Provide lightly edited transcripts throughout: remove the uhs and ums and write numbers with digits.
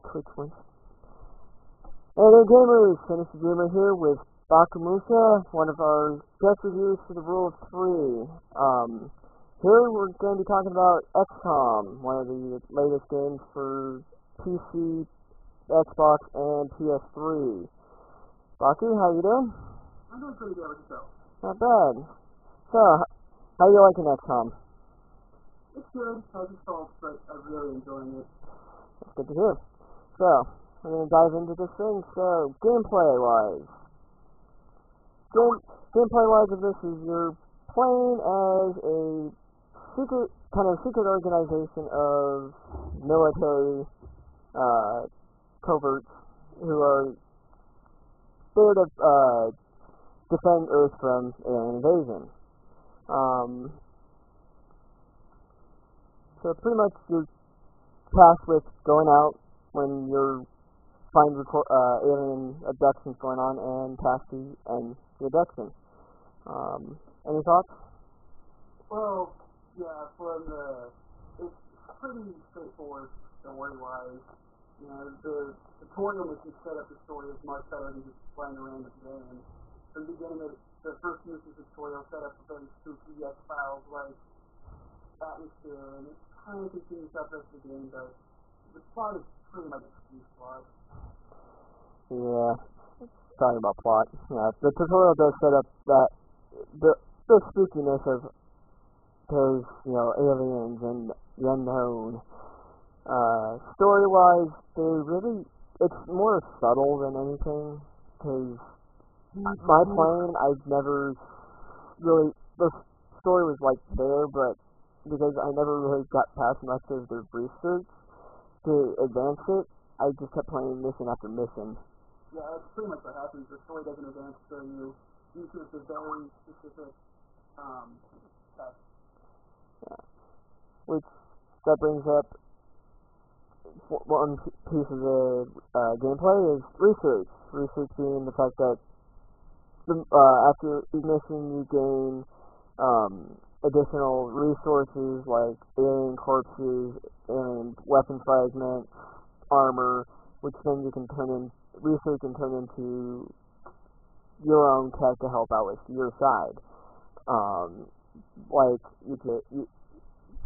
quick one. Hey there gamers, Synyster Dreamer here with Bakomusha, one of our guest reviews for the Rule of 3. Here we're going to be talking about XCOM, one of the latest games for PC, Xbox, and PS3. Baku, how you doing? I'm doing pretty good with yourself. Not bad. So, how you liking XCOM? It's good, has its faults, but I'm really enjoying it. That's good to hear. So, we're going to dive into this thing. So, gameplay-wise. Gameplay-wise of this is you're playing as a secret organization of military coverts who are there to defend Earth from alien invasion. So pretty much you're tasked with going out when you're find alien abductions going on and tasked to end the abduction. Any thoughts? Well, yeah, it's pretty straightforward story-wise. You know, the tutorial mission set up the story is much better than just playing around with the game. From the beginning, the first mission tutorial set up a very spooky X-Files like atmosphere, and it kind of continues up the rest of the game, but the plot is pretty much a excuse plot. Yeah, talking about plot. Yeah, the tutorial does set up that the spookiness of those, aliens and the unknown. Story-wise, it's more subtle than anything, because my playing, I've never really, the story was there, but because I never really got past much of the research to advance it, I just kept playing mission after mission. Yeah, that's pretty much what happens. The story doesn't advance, so you research a very specific test. Yeah. Which, that brings up one piece of the gameplay is research. Research being the fact that after each mission you gain additional resources like alien corpses, alien weapon fragments, armor, which then you can research and turn into your own tech to help out with your side.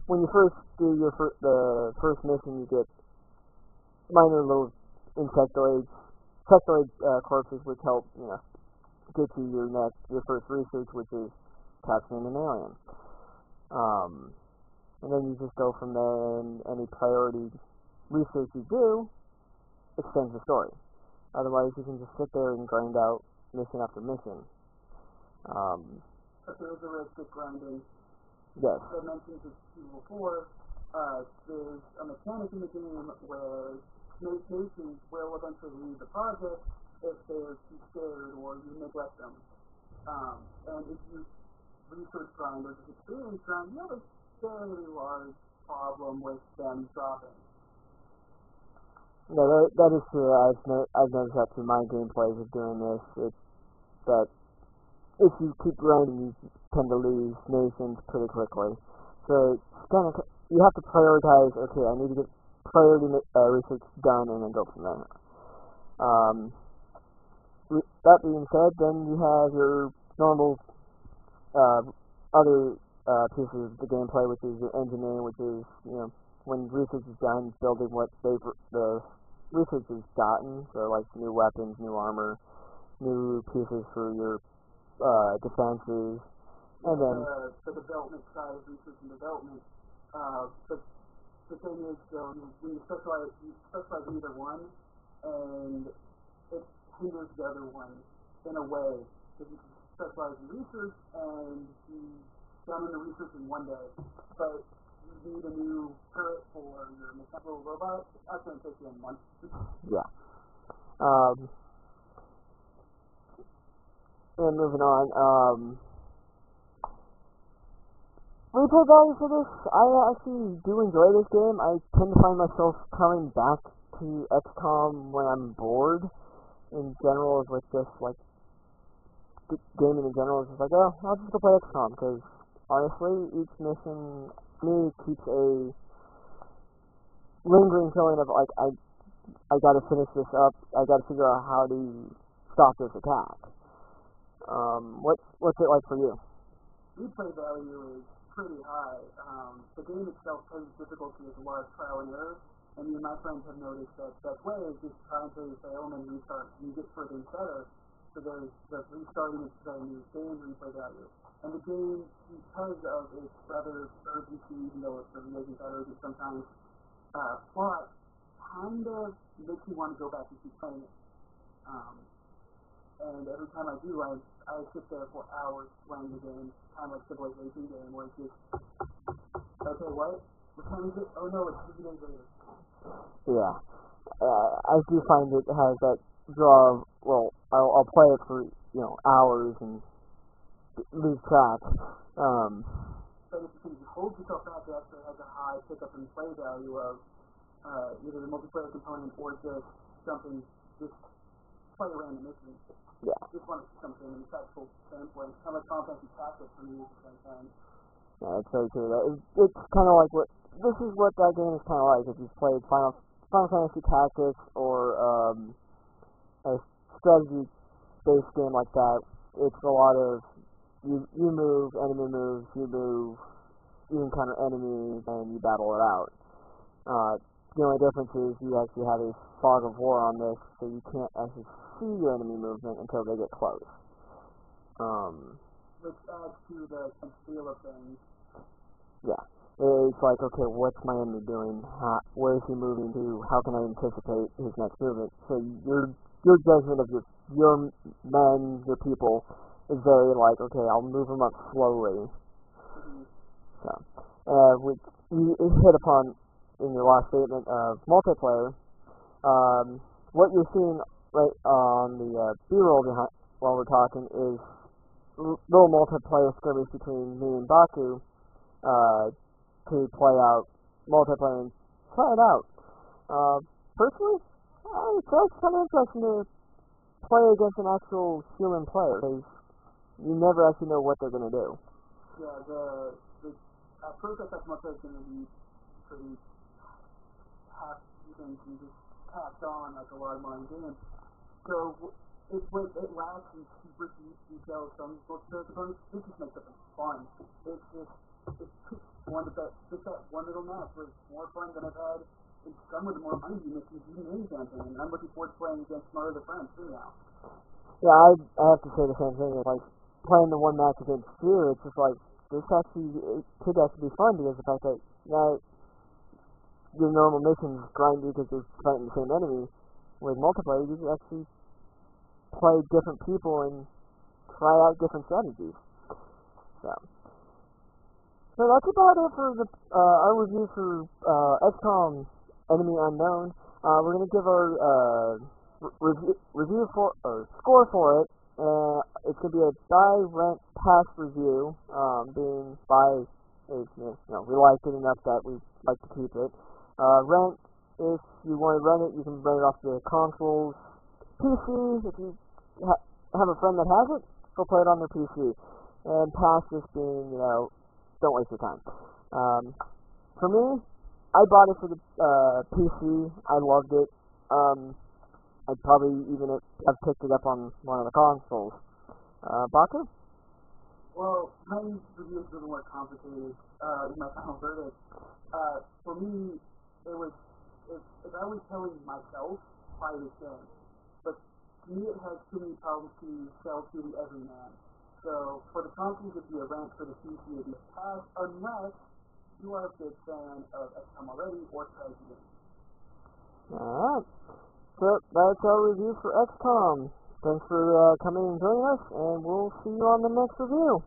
When you first do the first mission, you get minor little insectoid corpses, which help get you your first research, which is capturing an alien. And then you just go from there, and any priority research you do extends the story. Otherwise, you can just sit there and grind out mission after mission. But there is a risk of grinding. Yes. As I mentioned to you before, there's a mechanic in the game where nations will eventually leave the project if they're too scared or you neglect them. And if you research grind or just experience grind, you have a fairly large problem with them dropping. No, that is true. I've noticed that through my gameplays of doing this. It's that if you keep grinding, you tend to lose nations pretty quickly. So you have to prioritize. Okay, I need to get priority research done, and then go from there. That being said, then you have your normal other pieces of the gameplay, which is your engineering, which is when research is done, building what the research has gotten, so like new weapons, new armor, new pieces for your defenses, and then the development side of research and development. But the thing is, when you specialize in either one, and it hinders the other one in a way, because you can specialize in research and be done in the research in one day, but you need a new turret for your mechanical robot. That's going to take you a month. Yeah. And moving on, replay value for this, I actually do enjoy this game. I tend to find myself coming back to XCOM when I'm bored. In general, with just gaming in general, it's just I'll just go play XCOM, because honestly, each mission to me keeps a lingering feeling of I got to finish this up. I got to figure out how to stop this attack. What's it like for you? Replay value is pretty high. The game itself poses difficulty as a lot of trial and error, and me and my friends have noticed that best way is just try until you fail and then restart. You get further and better. So there's the restarting is the new game replay value. And the game, because of its rather urgency, even though it's really isn't that urgent sometimes, plot kind of makes me want to go back and keep playing it. And every time I do, I sit there for hours playing the game, kind of like Civilization game, where it's just, okay, what? What time is it? Oh no, it's 3 days later. Yeah. I do find it has that draw. Well, I'll play it for hours and lose track. But if you can hold yourself back, it actually has a high pickup and play value of either the multiplayer component or just something, just play a random mission. Yeah. Just want to see something in a tactical standpoint. Kind of like Final Fantasy Tactics for me at the same time. Yeah, that's very true. It's kind of like this is what that game is kind of like. If you've played Final Fantasy Tactics or a strategy-based game like that, it's a lot of you move, enemy moves, you move, you encounter enemies, and you battle it out. The only difference is you actually have a fog of war on this, so you can't actually see your enemy movement until they get close. Which adds to the feel of things. Yeah. It's like, okay, what's my enemy doing? Where is he moving to? How can I anticipate his next movement? So your judgment of your men, your people, is very like, okay, I'll move them up slowly. Mm-hmm. So, which you hit upon in your last statement of multiplayer. What you're seeing right on the B-roll behind while we're talking is little multiplayer skirmish between me and Baku to play out multiplayer and try it out. Personally, it's kind of interesting to play against an actual human player because you never actually know what they're going to do. Yeah, at first I thought multiplayer was going to be pretty half-decent and just tacked on like a lot of modern games. So it lacks in super deep details from multiplayer components. It just makes it fun. It's just that one little match was more fun than I've had in some of the more uneasy missions in any campaign. And I'm looking forward to playing against my other friends too now. Yeah, I have to say the same thing. Like playing the one match against you, it's just like it could actually be fun because the fact that your normal missions grind you because you're fighting the same enemy. With multiplayer, you can actually play different people and try out different strategies. So that's about it for our review for XCOM Enmey Unknown. We're gonna give our review for or score for it. It's gonna be a die rent pass review. Being by we liked it enough that we like to keep it. Rent, if you want to rent it, you can rent it off the consoles. PC, if you have a friend that has it, go play it on their PC. And pass just being don't waste your time. For me, I bought it for the PC. I loved it. I'd probably even have picked it up on one of the consoles. Baku? Well, my review is a little more complicated in my final verdict. For me, it was if I was telling myself, buy this game. But to me, it has too many problems to sell to the everyman. So for the consoles, it'd be a rent. For the PC, it'd be a pass, unless you are a big fan of XCOM already or strategy games. Alright. So that's our review for XCOM. Thanks for coming and joining us, and we'll see you on the next review.